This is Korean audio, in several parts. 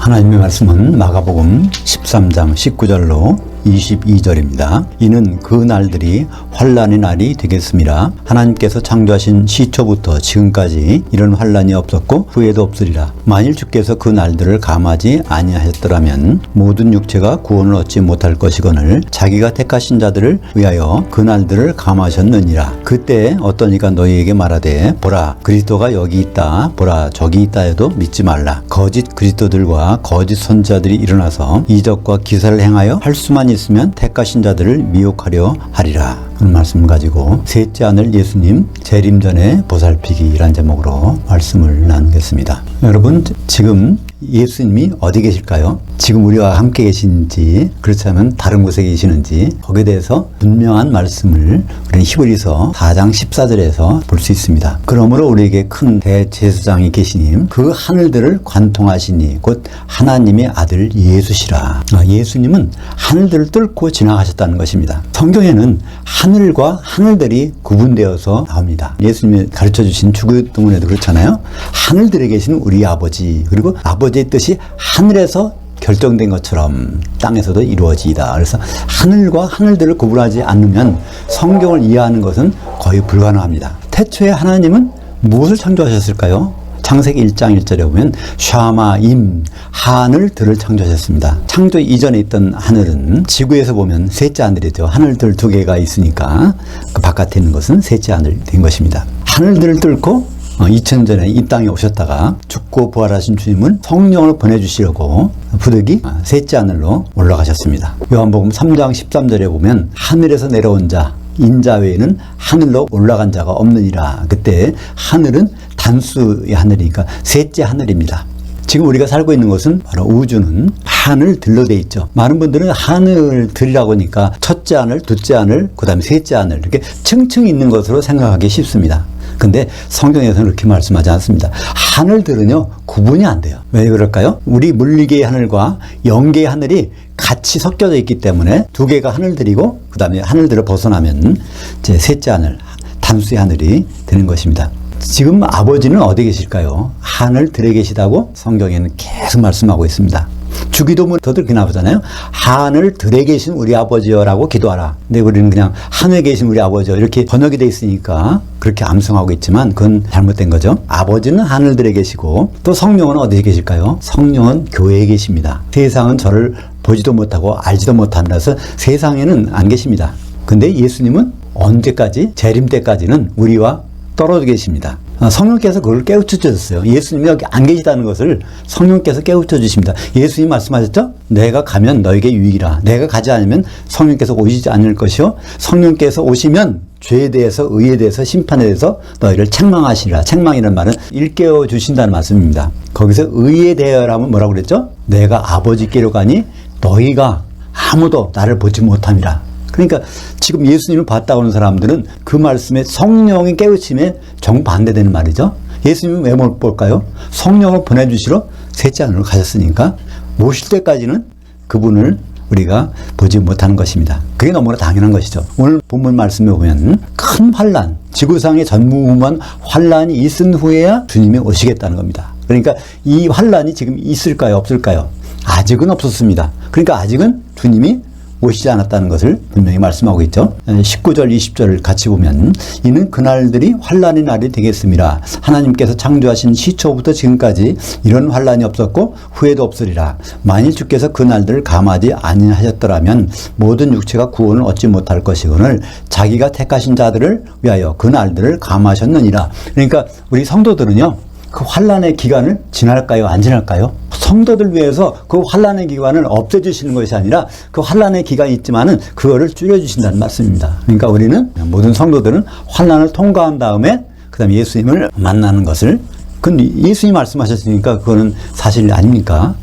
하나님의 말씀은 마가복음 13장 19절로 22절입니다. 이는 그 날들이 환난의 날이 되겠습니다. 하나님께서 창조하신 시초부터 지금까지 이런 환난이 없었고 후에도 없으리라. 만일 주께서 그 날들을 감하지 아니하셨더라면 모든 육체가 구원을 얻지 못할 것이거늘 자기가 택하신 자들을 위하여 그 날들을 감하셨느니라. 그때 어떤 이가 너희에게 말하되 보라 그리스도가 여기 있다 보라 저기 있다 해도 믿지 말라. 거짓 그리스도들과 거짓 선지자들이 일어나서 이적과 기사를 행하여 할 수만 있으면 택하신 자들을 미혹하려 하리라. 그런 말씀을 가지고 셋째 아들 예수님 재림 전에 보살피기라는 제목으로 말씀을 나누겠습니다. 여러분 지금 예수님이 어디 계실까요? 지금 우리와 함께 계신지 그렇다면 다른 곳에 계시는지 거기에 대해서 분명한 말씀을 우리는 히브리서 4장 14절에서 볼 수 있습니다. 그러므로 우리에게 큰 대제사장이 계시님 그 하늘들을 관통하시니 곧 하나님의 아들 예수시라. 예수님은 하늘들을 뚫고 지나가셨다는 것입니다. 성경에는 하늘과 하늘들이 구분되어서 나옵니다. 예수님이 가르쳐주신 주기도문에도 그렇잖아요. 하늘들에 계신 우리 아버지 그리고 아버지의 뜻이 하늘에서 결정된 것처럼 땅에서도 이루어지이다. 그래서 하늘과 하늘들을 구분하지 않으면 성경을 이해하는 것은 거의 불가능합니다. 태초에 하나님은 무엇을 창조하셨을까요? 창세기 1장 1절에 보면 샤마임 하늘들을 창조하셨습니다. 창조 이전에 있던 하늘은 지구에서 보면 셋째 하늘이죠. 하늘들 두 개가 있으니까 그 바깥에 있는 것은 셋째 하늘이 된 것입니다. 하늘들을 뚫고 2000년 전에 이 땅에 오셨다가 죽고 부활하신 주님은 성령을 보내주시려고 부득이 셋째 하늘로 올라가셨습니다. 요한복음 3장 13절에 보면 하늘에서 내려온 자 인자 외에는 하늘로 올라간 자가 없느니라. 그때 하늘은 단수의 하늘이니까 셋째 하늘입니다. 지금 우리가 살고 있는 것은 바로 우주는 하늘들로 되어 있죠. 많은 분들은 하늘들이라고 하니까 첫째 하늘, 둘째 하늘, 그 다음에 셋째 하늘 이렇게 층층 있는 것으로 생각하기 쉽습니다. 근데 성경에서는 그렇게 말씀하지 않습니다. 하늘들은요 구분이 안 돼요. 왜 그럴까요? 우리 물리계의 하늘과 영계의 하늘이 같이 섞여져 있기 때문에 두 개가 하늘들이고 그 다음에 하늘들을 벗어나면 이제 셋째 하늘, 단수의 하늘이 되는 것입니다. 지금 아버지는 어디 계실까요? 하늘들에 계시다고 성경에는 계속 말씀하고 있습니다. 주기도문에도 그렇게 나오잖아요. 하늘들에 계신 우리 아버지여라고 기도하라. 근데 우리는 그냥 하늘에 계신 우리 아버지여 이렇게 번역이 돼 있으니까 그렇게 암송하고 있지만 그건 잘못된 거죠. 아버지는 하늘들에 계시고 또 성령은 어디에 계실까요? 성령은 교회에 계십니다. 세상은 저를 보지도 못하고 알지도 못한다서 세상에는 안 계십니다. 근데 예수님은 언제까지? 재림 때까지는 우리와 떨어져 계십니다. 성령께서 그걸 깨우쳐 주셨어요. 예수님이 여기 안 계시다는 것을 성령께서 깨우쳐 주십니다. 예수님 말씀하셨죠? 내가 가면 너에게 유익이라. 내가 가지 않으면 성령께서 오시지 않을 것이요. 성령께서 오시면 죄에 대해서 의에 대해서 심판에 대해서 너희를 책망하시리라. 책망이라는 말은 일깨워 주신다는 말씀입니다. 거기서 의에 대하여라면 뭐라고 그랬죠? 내가 아버지께로 가니 너희가 아무도 나를 보지 못함이라. 그러니까 지금 예수님을 봤다고 하는 사람들은 그 말씀에 성령의 깨우침에 정반대되는 말이죠. 예수님은 왜 못 볼까요? 성령을 보내주시러 셋째 하늘로 가셨으니까 모실 때까지는 그분을 우리가 보지 못하는 것입니다. 그게 너무나 당연한 것이죠. 오늘 본문 말씀에 보면 큰 환난, 지구상의 전무후무한 환난이 있은 후에야 주님이 오시겠다는 겁니다. 그러니까 이 환난이 지금 있을까요? 없을까요? 아직은 없었습니다. 그러니까 아직은 주님이 오시지 않았다는 것을 분명히 말씀하고 있죠. 19절 20절을 같이 보면 이는 그날들이 환난의 날이 되겠습니다. 하나님께서 창조하신 시초부터 지금까지 이런 환난이 없었고 후에도 없으리라. 만일 주께서 그 날들을 감하지 아니하셨더라면 모든 육체가 구원을 얻지 못할 것이거늘 자기가 택하신 자들을 위하여 그 날들을 감하셨느니라. 그러니까 우리 성도들은요 그 환난의 기간을 지날까요? 안 지날까요? 성도들 위해서 그 환난의 기간을 없애주시는 것이 아니라 그 환난의 기간이 있지만은 그거를 줄여주신다는 말씀입니다. 그러니까 우리는 모든 성도들은 환난을 통과한 다음에 그 다음에 예수님을 만나는 것을 근데 예수님이 말씀하셨으니까 그거는 사실 아닙니까?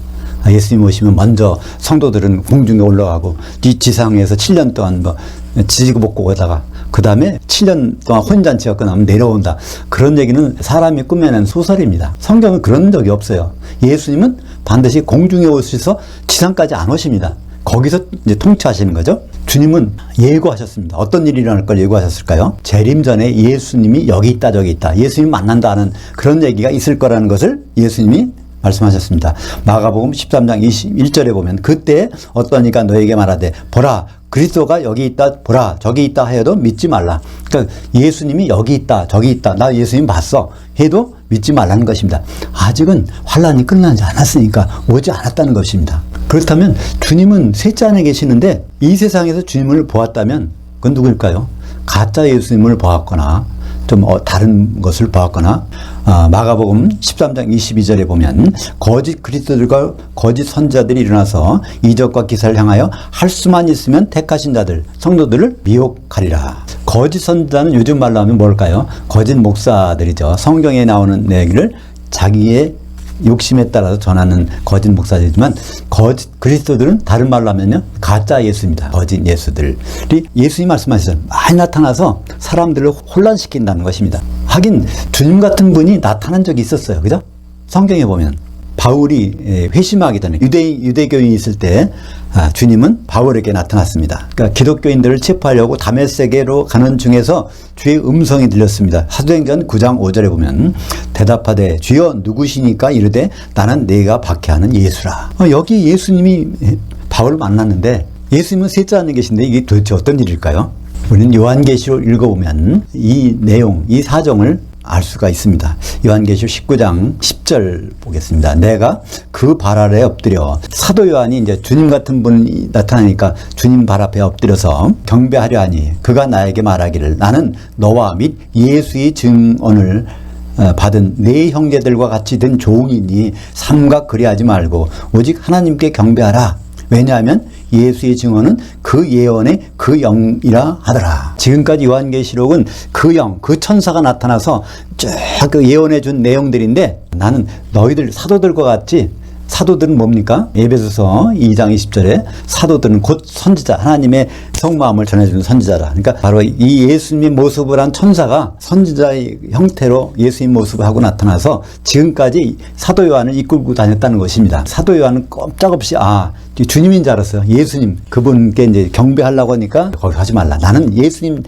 예수님 오시면 먼저 성도들은 공중에 올라가고 지상에서 7년 동안 뭐 지지고 볶고 오다가 그 다음에 7년 동안 혼잔치가 끝나면 내려온다. 그런 얘기는 사람이 꾸며낸 소설입니다. 성경은 그런 적이 없어요. 예수님은 반드시 공중에 오셔서 지상까지 안 오십니다. 거기서 이제 통치하시는 거죠. 주님은 예고하셨습니다. 어떤 일이 일어날 걸 예고하셨을까요? 재림 전에 예수님이 여기 있다 저기 있다. 예수님 만난다는 그런 얘기가 있을 거라는 것을 예수님이 말씀하셨습니다. 마가복음 13장 21절에 보면 그때 어떤 이가 너에게 말하되 보라 그리스도가 여기 있다 보라 저기 있다 하여도 믿지 말라. 그러니까 예수님이 여기 있다 저기 있다 나 예수님 봤어 해도 믿지 말라는 것입니다. 아직은 환란이 끝나지 않았으니까 오지 않았다는 것입니다. 그렇다면 주님은 셋째 안에 계시는데 이 세상에서 주님을 보았다면 그건 누구일까요? 가짜 예수님을 보았거나 좀 다른 것을 보았거나 마가복음 13장 22절에 보면 거짓 그리스도들과 거짓 선지자들이 일어나서 이적과 기사를 향하여 할 수만 있으면 택하신 자들 성도들을 미혹하리라. 거짓 선지자는 요즘 말로 하면 뭘까요? 거짓 목사들이죠. 성경에 나오는 얘기를 자기의 욕심에 따라서 전하는 거짓 목사들이지만 거짓 그리스도들은 다른 말로 하면요 가짜 예수입니다. 거짓 예수들이 예수님 말씀하시죠. 많이 나타나서 사람들을 혼란시킨다는 것입니다. 하긴 주님 같은 분이 나타난 적이 있었어요. 그죠? 성경에 보면 바울이 회심하기 전에 유대교인이 있을 때 주님은 바울에게 나타났습니다. 그러니까 기독교인들을 체포하려고 다메섹으로 가는 중에서 주의 음성이 들렸습니다. 사도행전 9장 5절에 보면 대답하되 주여 누구시니까 이르되 나는 내가 박해하는 예수라. 여기 예수님이 바울을 만났는데 예수님은 셋째 안에 계신데 이게 도대체 어떤 일일까요? 우리는 요한계시록 읽어보면 이 내용, 이 사정을 알 수가 있습니다. 요한계시록 19장 10절 보겠습니다. 내가 그 발 아래 엎드려 사도 요한이 이제 주님 같은 분이 나타나니까 주님 발 앞에 엎드려서 경배하려 하니 그가 나에게 말하기를 나는 너와 및 예수의 증언을 받은 네 형제들과 같이 된 종이니 삼가 그리하지 말고 오직 하나님께 경배하라. 왜냐하면 예수의 증언은 그 예언의 그 영이라 하더라. 지금까지 요한계시록은 그 영, 그 천사가 나타나서 쭉 그 예언해 준 내용들인데 나는 너희들 사도들과 같이 사도들은 뭡니까? 에베소서 2장 20절에 사도들은 곧 선지자, 하나님의 성마음을 전해주는 선지자라. 그러니까 바로 이 예수님의 모습을 한 천사가 선지자의 형태로 예수님 모습을 하고 나타나서 지금까지 사도 요한을 이끌고 다녔다는 것입니다. 사도 요한은 꼼짝없이 주님인 줄 알았어요. 예수님 그분께 이제 경배하려고 하니까 거기 하지 말라. 나는 예수님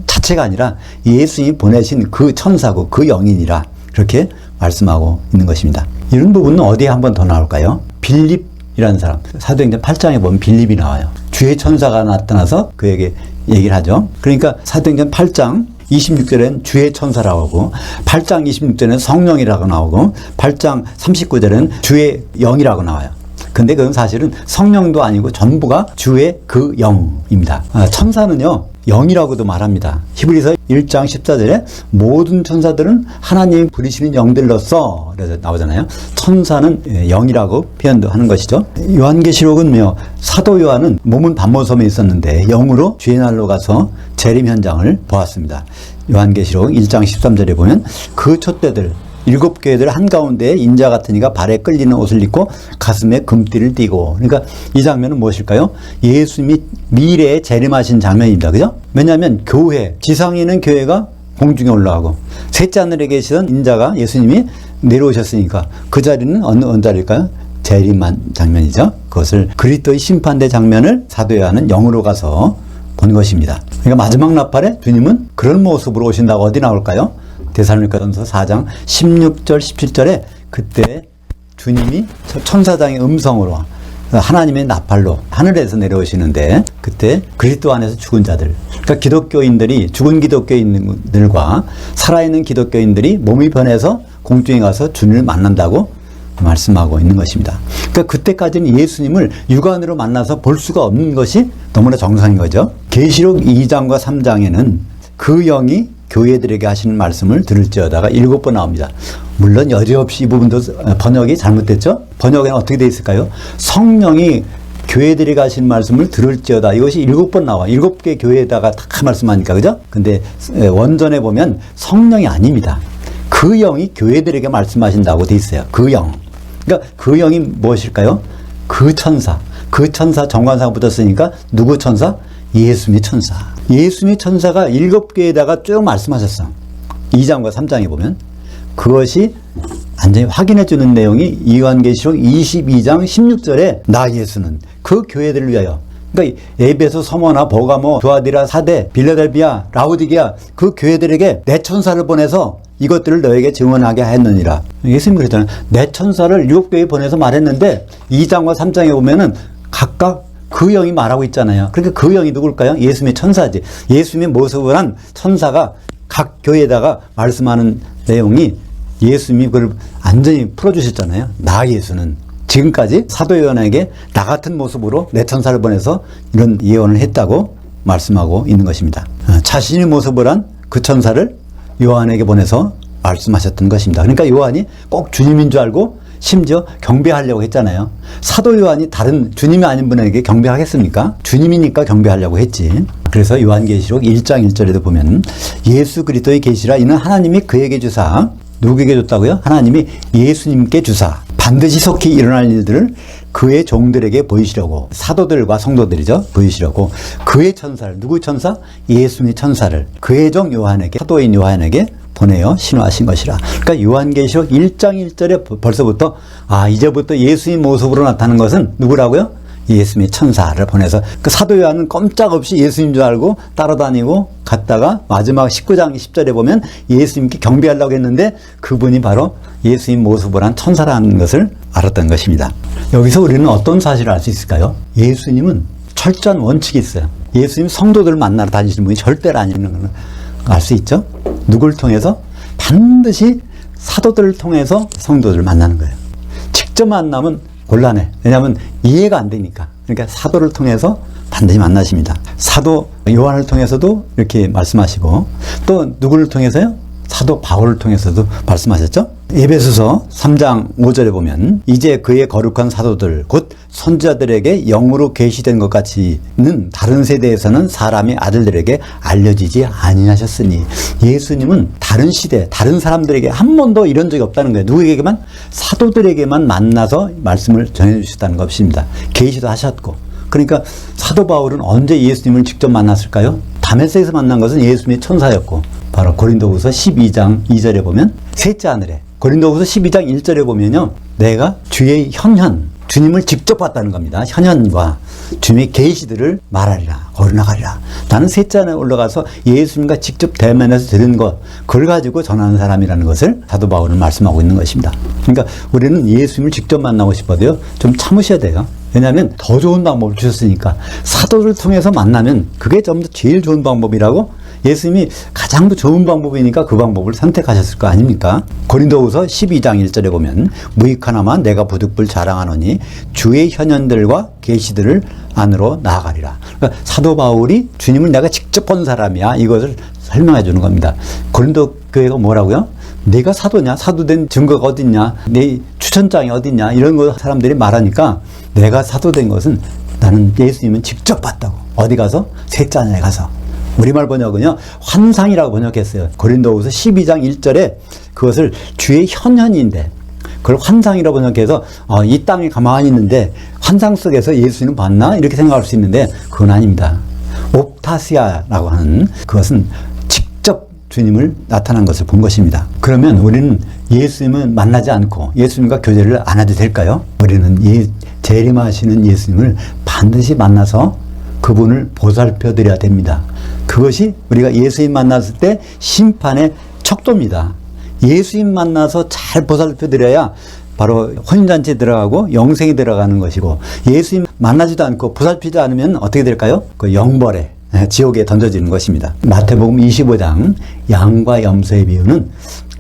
자체가 아니라 예수님이 보내신 그 천사고 그 영인이라 그렇게 말씀하고 있는 것입니다. 이런 부분은 어디에 한 번 더 나올까요? 빌립이라는 사람. 사도행전 8장에 보면 빌립이 나와요. 주의 천사가 나타나서 그에게 얘기를 하죠. 그러니까 사도행전 8장 26절에는 주의 천사라고 하고 8장 26절에는 성령이라고 나오고 8장 39절에는 주의 영이라고 나와요. 근데 그건 사실은 성령도 아니고 전부가 주의 그 영입니다. 천사는요 영이라고도 말합니다. 히브리서 1장 14절에 모든 천사들은 하나님이 부리시는 영들로서 그래서 나오잖아요. 천사는 영이라고 표현도 하는 것이죠. 요한계시록은요 사도 요한은 몸은 반모섬에 있었는데 영으로 주의 날로 가서 재림 현장을 보았습니다. 요한계시록 1장 13절에 보면 그 촛대들 7교회들 한가운데에 인자 같은 이가 발에 끌리는 옷을 입고 가슴에 금띠를 띠고. 그러니까 이 장면은 무엇일까요? 예수님이 미래에 재림하신 장면입니다. 그죠? 왜냐하면 교회, 지상에 있는 교회가 공중에 올라가고 셋째 하늘에 계시던 인자가 예수님이 내려오셨으니까 그 자리는 어느 자리일까요? 재림한 장면이죠. 그것을 그리스도의 심판대 장면을 사도 요한은 영으로 가서 본 것입니다. 그러니까 마지막 나팔에 주님은 그런 모습으로 오신다고 어디 나올까요? 데살로니가전서 4장 16절 17절에 그때 주님이 천사장의 음성으로 하나님의 나팔로 하늘에서 내려오시는데 그때 그리스도 안에서 죽은 자들, 그러니까 기독교인들이 죽은 기독교인들과 살아있는 기독교인들이 몸이 변해서 공중에 가서 주님을 만난다고 말씀하고 있는 것입니다. 그러니까 그때까지는 예수님을 육안으로 만나서 볼 수가 없는 것이 너무나 정상인 거죠. 계시록 2장과 3장에는 그 영이 교회들에게 하시는 말씀을 들을지어다가 7번 나옵니다. 물론 여지없이 이 부분도 번역이 잘못됐죠. 번역에는 어떻게 되어 있을까요? 성령이 교회들에게 하시는 말씀을 들을지어다. 이것이 7번 나와. 7개 교회에다가 다 말씀하니까 그죠? 근데 원전에 보면 성령이 아닙니다. 그 영이 교회들에게 말씀하신다고 되어 있어요. 그 영. 그러니까 그 영이 무엇일까요? 그 천사. 그 천사 정관사가 붙었으니까 누구 천사? 예수님의 천사. 예수님의 천사가 7개에다가 쭉 말씀하셨어. 2장과 3장에 보면 그것이 완전히 확인해 주는 내용이 요한계시록 22장 16절에 나 예수는 그 교회들을 위하여, 그러니까 에베소, 서머나, 버가모, 두아디라, 사대, 빌라델비아, 라우디게아 그 교회들에게 내 천사를 보내서 이것들을 너에게 증언하게 하였느니라. 예수님이 그랬잖아요. 내 천사를 7교회에 보내서 말했는데 2장과 3장에 보면은 각각 그 영이 말하고 있잖아요. 그러니까 그 영이 누굴까요? 예수님의 천사지. 예수님의 모습을 한 천사가 각 교회에다가 말씀하는 내용이 예수님이 그걸 완전히 풀어주셨잖아요. 나 예수는 지금까지 사도 요한에게 나 같은 모습으로 내 천사를 보내서 이런 예언을 했다고 말씀하고 있는 것입니다. 자신의 모습을 한 그 천사를 요한에게 보내서 말씀하셨던 것입니다. 그러니까 요한이 꼭 주님인 줄 알고 심지어 경배하려고 했잖아요. 사도 요한이 다른 주님이 아닌 분에게 경배하겠습니까? 주님이니까 경배하려고 했지. 그래서 요한계시록 1장 1절에도 보면 예수 그리스도의 계시라 이는 하나님이 그에게 주사 누구에게 줬다고요? 하나님이 예수님께 주사 반드시 속히 일어날 일들을 그의 종들에게 보이시려고 사도들과 성도들이죠. 보이시려고 그의 천사를 누구 천사? 예수님의 천사를 그의 종 요한에게 사도인 요한에게 보내어 신화하신 것이라. 그러니까 요한계시록 1장 1절에 벌써부터 이제부터 예수님 모습으로 나타나는 것은 누구라고요? 예수님의 천사를 보내서 그 사도 요한은 꼼짝없이 예수님인 줄 알고 따라다니고 갔다가 마지막 19장 10절에 보면 예수님께 경배하려고 했는데 그분이 바로 예수님 모습을 한 천사라는 것을 알았던 것입니다. 여기서 우리는 어떤 사실을 알 수 있을까요? 예수님은 철저한 원칙이 있어요. 예수님 성도들을 만나러 다니시는 분이 절대로 아니라는 걸 알 수 있죠. 누굴 통해서? 반드시 사도들을 통해서 성도들을 만나는 거예요. 직접 만나면 곤란해. 왜냐하면 이해가 안 되니까. 그러니까 사도를 통해서 반드시 만나십니다. 사도 요한을 통해서도 이렇게 말씀하시고 또 누구를 통해서요? 사도 바울을 통해서도 말씀하셨죠. 에베소서 3장 5절에 보면 이제 그의 거룩한 사도들 곧 선지자들에게 영으로 계시된 것 같이는 다른 세대에서는 사람이 아들들에게 알려지지 아니하셨으니 예수님은 다른 시대 다른 사람들에게 한 번도 이런 적이 없다는 거예요. 누구에게만? 사도들에게만 만나서 말씀을 전해주셨다는 것입니다. 계시도 하셨고. 그러니까 사도 바울은 언제 예수님을 직접 만났을까요? 다메섹에서 만난 것은 예수님의 천사였고 바로 고린도후서 12장 2절에 보면 셋째 하늘에 고린도후서 12장 1절에 보면요 내가 주의 현현 주님을 직접 봤다는 겁니다. 현현과 주님의 계시들을 말하리라 거론하리라. 나는 셋째 하늘에 올라가서 예수님과 직접 대면해서 들은 것 그걸 가지고 전하는 사람이라는 것을 사도 바울은 말씀하고 있는 것입니다. 그러니까 우리는 예수님을 직접 만나고 싶어도요 좀 참으셔야 돼요. 왜냐하면 더 좋은 방법을 주셨으니까 사도를 통해서 만나면 그게 전부 제일 좋은 방법이라고 예수님이 가장 좋은 방법이니까 그 방법을 선택하셨을 거 아닙니까? 고린도후서 12장 1절에 보면 무익 하나만 내가 부득불 자랑하노니 주의 현현들과 계시들을 안으로 나아가리라. 그러니까 사도 바울이 주님을 내가 직접 본 사람이야 이것을 설명해 주는 겁니다. 고린도 교회가 뭐라고요? 내가 사도냐? 사도된 증거가 어딨냐? 내 추천장이 어딨냐? 이런 거 사람들이 말하니까 내가 사도된 것은 나는 예수님은 직접 봤다고. 어디 가서? 셋째 하늘에 가서. 우리말 번역은요 환상이라고 번역했어요. 고린도후서 12장 1절에 그것을 주의 현현인데 그걸 환상이라고 번역해서 이 땅에 가만히 있는데 환상 속에서 예수님은 봤나? 이렇게 생각할 수 있는데 그건 아닙니다. 옵타시아라고 하는 그것은 직접 주님을 나타난 것을 본 것입니다. 그러면 우리는 예수님을 만나지 않고 예수님과 교제를 안 해도 될까요? 우리는 재림하시는 예수님을 반드시 만나서 그분을 보살펴 드려야 됩니다. 그것이 우리가 예수님 만났을 때 심판의 척도입니다. 예수님 만나서 잘 보살펴 드려야 바로 혼인잔치에 들어가고 영생에 들어가는 것이고 예수님 만나지도 않고 보살피지 않으면 어떻게 될까요? 그 영벌에 지옥에 던져지는 것입니다. 마태복음 25장 양과 염소의 비유는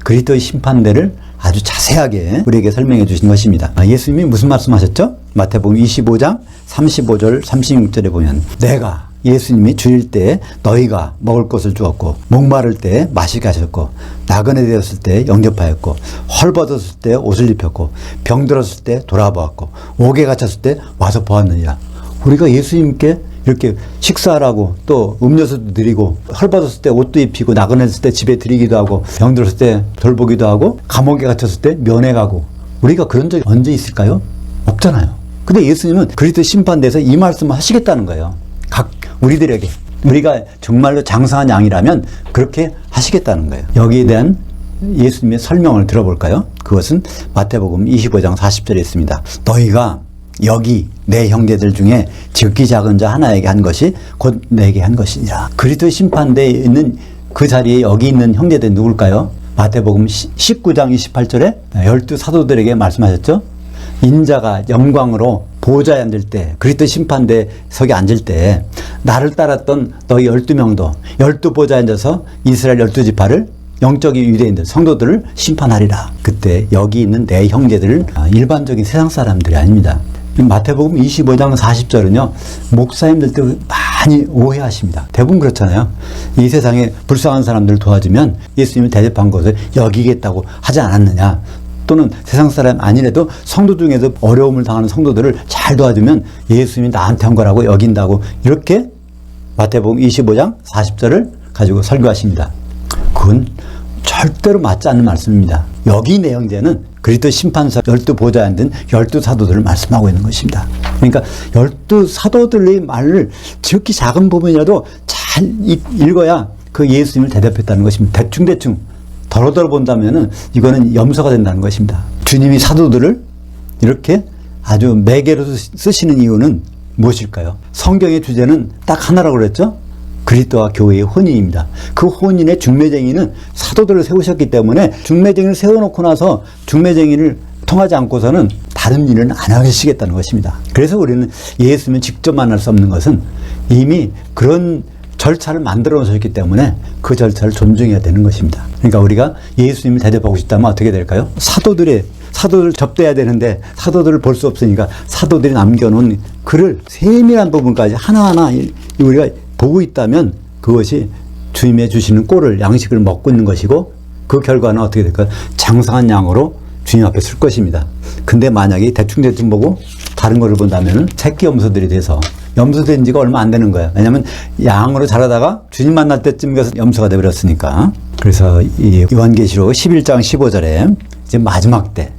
그리스도의 심판대를 아주 자세하게 우리에게 설명해 주신 것입니다. 예수님이 무슨 말씀하셨죠? 마태복음 25장 35절 36절에 보면 내가 예수님이 주일 때 너희가 먹을 것을 주었고 목마를 때 마시게 하셨고 나그네 되었을 때 영접하였고 헐벗었을 때 옷을 입혔고 병들었을 때 돌아보았고 옥에 갇혔을 때 와서 보았느니라. 우리가 예수님께 이렇게 식사하라고 또 음료수도 드리고 헐벗었을 때 옷도 입히고 나그네였을 때 집에 드리기도 하고 병들었을 때 돌보기도 하고 감옥에 갇혔을 때 면회 가고 우리가 그런 적이 언제 있을까요? 없잖아요. 근데 예수님은 그리스도 심판대에서 이 말씀을 하시겠다는 거예요. 각 우리들에게 우리가 정말로 장사한 양이라면 그렇게 하시겠다는 거예요. 여기에 대한 예수님의 설명을 들어볼까요? 그것은 마태복음 25장 40절에 있습니다. 너희가 여기 내 형제들 중에 지극히 작은 자 하나에게 한 것이 곧 내게 한 것이니라. 그리스도 심판대에 있는 그 자리에 여기 있는 형제들 누굴까요? 마태복음 19장 28절에 12 사도들에게 말씀하셨죠. 인자가 영광으로 보좌에 앉을 때, 그리스도 심판대에 서기 앉을 때 나를 따랐던 너희 12명도 12보좌에 앉아서 이스라엘 12지파를 영적인 유대인들, 성도들을 심판하리라. 그때 여기 있는 내 형제들을 일반적인 세상 사람들이 아닙니다. 마태복음 25장 40절은요, 목사님들도 많이 오해하십니다. 대부분 그렇잖아요. 이 세상에 불쌍한 사람들을 도와주면 예수님을 대접한 것을 여기겠다고 하지 않았느냐. 또는 세상 사람 아니래도 성도 중에서 어려움을 당하는 성도들을 잘 도와주면 예수님이 나한테 한 거라고 여긴다고, 이렇게 마태복음 25장 40절을 가지고 설교하십니다. 그건 절대로 맞지 않는 말씀입니다. 여기 내 형제는 그리스도 심판서 12보좌에 앉은 12사도들을 말씀하고 있는 것입니다. 그러니까 12사도들의 말을 지극히 작은 부분이라도 잘 읽어야 그 예수님을 대답했다는 것입니다. 대충 덜어덜어 본다면은 이거는 염소가 된다는 것입니다. 주님이 사도들을 이렇게 아주 매개로 쓰시는 이유는 무엇일까요? 성경의 주제는 딱 하나라고 그랬죠? 그리스도와 교회의 혼인입니다. 그 혼인의 중매쟁이는 사도들을 세우셨기 때문에 중매쟁이를 세워놓고 나서 중매쟁이를 통하지 않고서는 다른 일은 안 하시겠다는 것입니다. 그래서 우리는 예수님을 직접 만날 수 없는 것은 이미 그런 절차를 만들어 놓으셨기 때문에 그 절차를 존중해야 되는 것입니다. 그러니까 우리가 예수님을 대접하고 싶다면 어떻게 될까요? 사도들을 접대해야 되는데 사도들을 볼 수 없으니까 사도들이 남겨놓은 글을 세밀한 부분까지 하나하나 우리가 보고 있다면 그것이 주님의 주시는 꼴을, 양식을 먹고 있는 것이고, 그 결과는 어떻게 될까요? 장성한 양으로 주님 앞에 설 것입니다. 근데 만약에 대충 보고 다른 거를 본다면 새끼 염소들이 돼서, 염소된 지가 얼마 안 되는 거예요. 왜냐하면 양으로 자라다가 주님 만날 때쯤 가서 염소가 되어버렸으니까. 그래서 이 요한계시록 11장 15절에 이제 마지막 때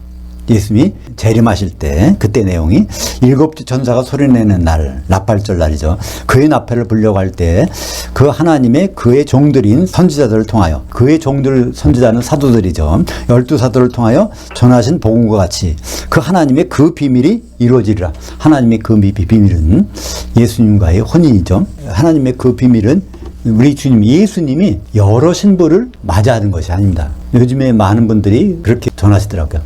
예수님이 재림하실 때, 그때 내용이 7주 천사가 소리내는 날, 납발절 날이죠. 그의 나팔을 불려고 할 때 그 하나님의 그의 종들인 선지자들을 통하여, 그의 종들 선지자는 사도들이죠. 12사도를 통하여 전하신 복음과 같이 그 하나님의 그 비밀이 이루어지리라. 하나님의 그 비밀은 예수님과의 혼인이죠. 하나님의 그 비밀은 우리 주님 예수님이 여러 신부를 맞이하는 것이 아닙니다. 요즘에 많은 분들이 그렇게 전하시더라고요.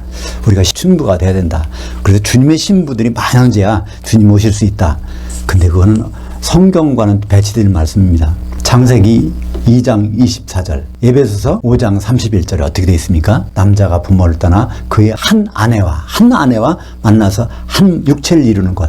우리가 신부가 돼야 된다. 그래서 주님의 신부들이 많은지야 주님 오실 수 있다. 근데 그거는 성경과는 배치된 말씀입니다. 창세기 2장 24절, 에베소서 5장 31절에 어떻게 되어 있습니까? 남자가 부모를 떠나 그의 한 아내와 만나서 한 육체를 이루는 것.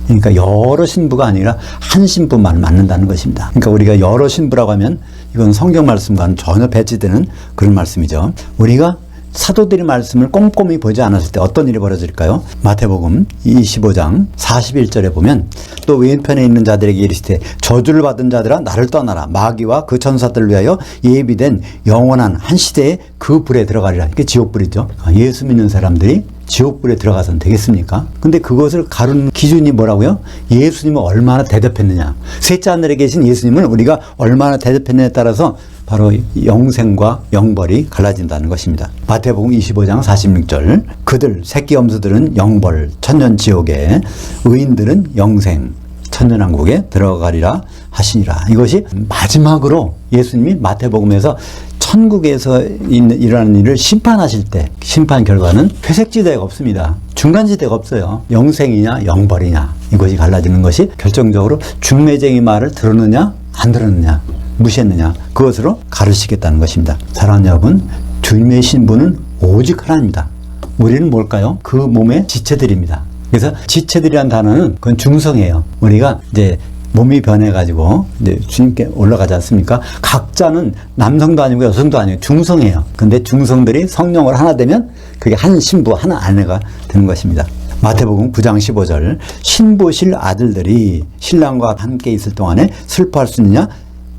그러니까 여러 신부가 아니라 한 신부만 맞는다는 것입니다. 그러니까 우리가 여러 신부라고 하면 이건 성경 말씀과는 전혀 배치되는 그런 말씀이죠. 우리가 사도들의 말씀을 꼼꼼히 보지 않았을 때 어떤 일이 벌어질까요? 마태복음 25장 41절에 보면 또 왼편에 있는 자들에게 이르시되 저주를 받은 자들아 나를 떠나라. 마귀와 그 천사들을 위하여 예비된 영원한 한 시대에 그 불에 들어가리라. 이게 지옥불이죠. 예수 믿는 사람들이 지옥불에 들어가서는 되겠습니까? 근데 그것을 가르는 기준이 뭐라고요? 예수님을 얼마나 대접했느냐. 셋째 하늘에 계신 예수님을 우리가 얼마나 대접했느냐에 따라서 바로 영생과 영벌이 갈라진다는 것입니다. 마태복음 25장 46절, 그들 새끼 염소들은 영벌 천년지옥에, 의인들은 영생 천년왕국에 들어가리라 하시니라. 이것이 마지막으로 예수님이 마태복음에서 천국에서 일어나는 일을 심판하실 때 심판 결과는 회색지대가 없습니다. 중간지대가 없어요. 영생이냐 영벌이냐, 이것이 갈라지는 것이 결정적으로 중매쟁이 말을 들었느냐 안 들었느냐, 무시했느냐, 그것으로 가르치겠다는 것입니다. 사랑하는 여러분, 주님의 신부는 오직 하나입니다. 우리는 뭘까요? 그 몸의 지체들입니다. 그래서 지체들이라는 단어는 그건 중성이에요. 우리가 이제 몸이 변해가지고 이제 주님께 올라가지 않습니까? 각자는 남성도 아니고 여성도 아니고 중성이에요. 근데 중성들이 성령으로 하나 되면 그게 한 신부, 한 아내가 되는 것입니다. 마태복음 9장 15절, 신부실 아들들이 신랑과 함께 있을 동안에 슬퍼할 수 있느냐?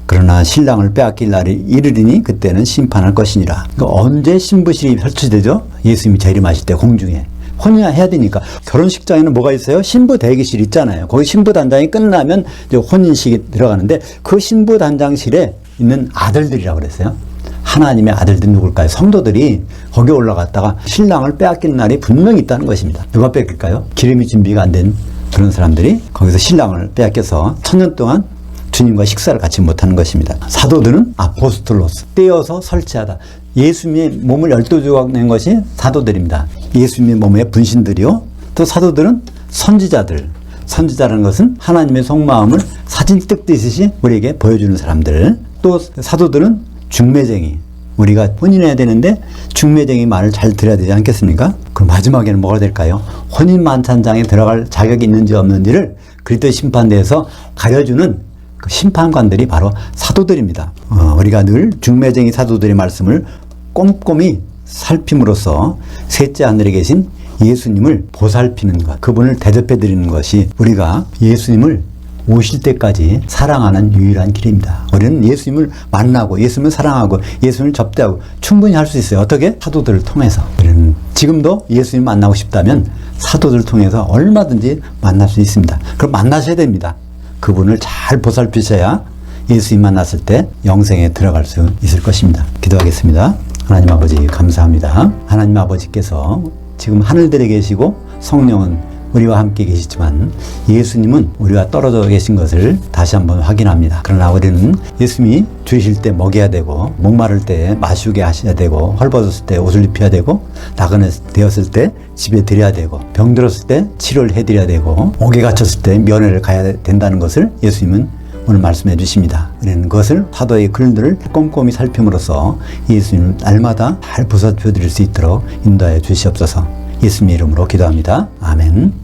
그러나 신랑을 빼앗길 날이 이르리니 그때는 심판할 것이니라. 그러니까 언제 신부실이 설치되죠? 예수님이 재림하실 때 공중에. 혼인해야 되니까. 결혼식장에는 뭐가 있어요? 신부 대기실 있잖아요. 거기 신부 단장이 끝나면 이제 혼인식이 들어가는데 그 신부 단장실에 있는 아들들이라고 그랬어요. 하나님의 아들들이 누굴까요? 성도들이 거기 올라갔다가 신랑을 빼앗긴 날이 분명히 있다는 것입니다. 누가 뺏길까요? 기름이 준비가 안 된 그런 사람들이 거기서 신랑을 빼앗겨서 1000년 동안 주님과 식사를 같이 못하는 것입니다. 사도들은 아포스톨로스, 떼어서 설치하다. 예수님의 몸을 12조각 낸 것이 사도들입니다. 예수님의 몸의 분신들이요. 또 사도들은 선지자들. 선지자라는 것은 하나님의 속마음을 사진 뜯듯이 우리에게 보여주는 사람들. 또 사도들은 중매쟁이. 우리가 혼인해야 되는데 중매쟁이 말을 잘 들어야 되지 않겠습니까? 그럼 마지막에는 뭐가 될까요? 혼인 만찬장에 들어갈 자격이 있는지 없는지를 그리스도 심판대에서 가려주는 그 심판관들이 바로 사도들입니다. 우리가 늘 중매쟁이 사도들의 말씀을 꼼꼼히 살핌으로써 셋째 하늘에 계신 예수님을 보살피는 것, 그분을 대접해 드리는 것이 우리가 예수님을 오실 때까지 사랑하는 유일한 길입니다. 우리는 예수님을 만나고 예수님을 사랑하고 예수님을 접대하고 충분히 할 수 있어요. 어떻게? 사도들을 통해서. 우리는 지금도 예수님 만나고 싶다면 사도들을 통해서 얼마든지 만날 수 있습니다. 그럼 만나셔야 됩니다. 그분을 잘 보살피셔야 예수님 만났을 때 영생에 들어갈 수 있을 것입니다. 기도하겠습니다. 하나님 아버지 감사합니다. 하나님 아버지께서 지금 하늘들에 계시고 성령은 우리와 함께 계시지만 예수님은 우리와 떨어져 계신 것을 다시 한번 확인합니다. 그러나 우리는 예수님이 주실 때 먹여야 되고 목마를 때 마시게 하셔야 되고 헐벗었을 때 옷을 입혀야 되고 나그네 되었을 때 집에 드려야 되고 병들었을 때 치료를 해드려야 되고 옥에 갇혔을 때 면회를 가야 된다는 것을 예수님은 오늘 말씀해 주십니다. 우리는 그것을 사도의 글들을 꼼꼼히 살핌으로써 예수님 날마다 잘 보살펴 드릴 수 있도록 인도하여 주시옵소서. 예수님의 이름으로 기도합니다. 아멘.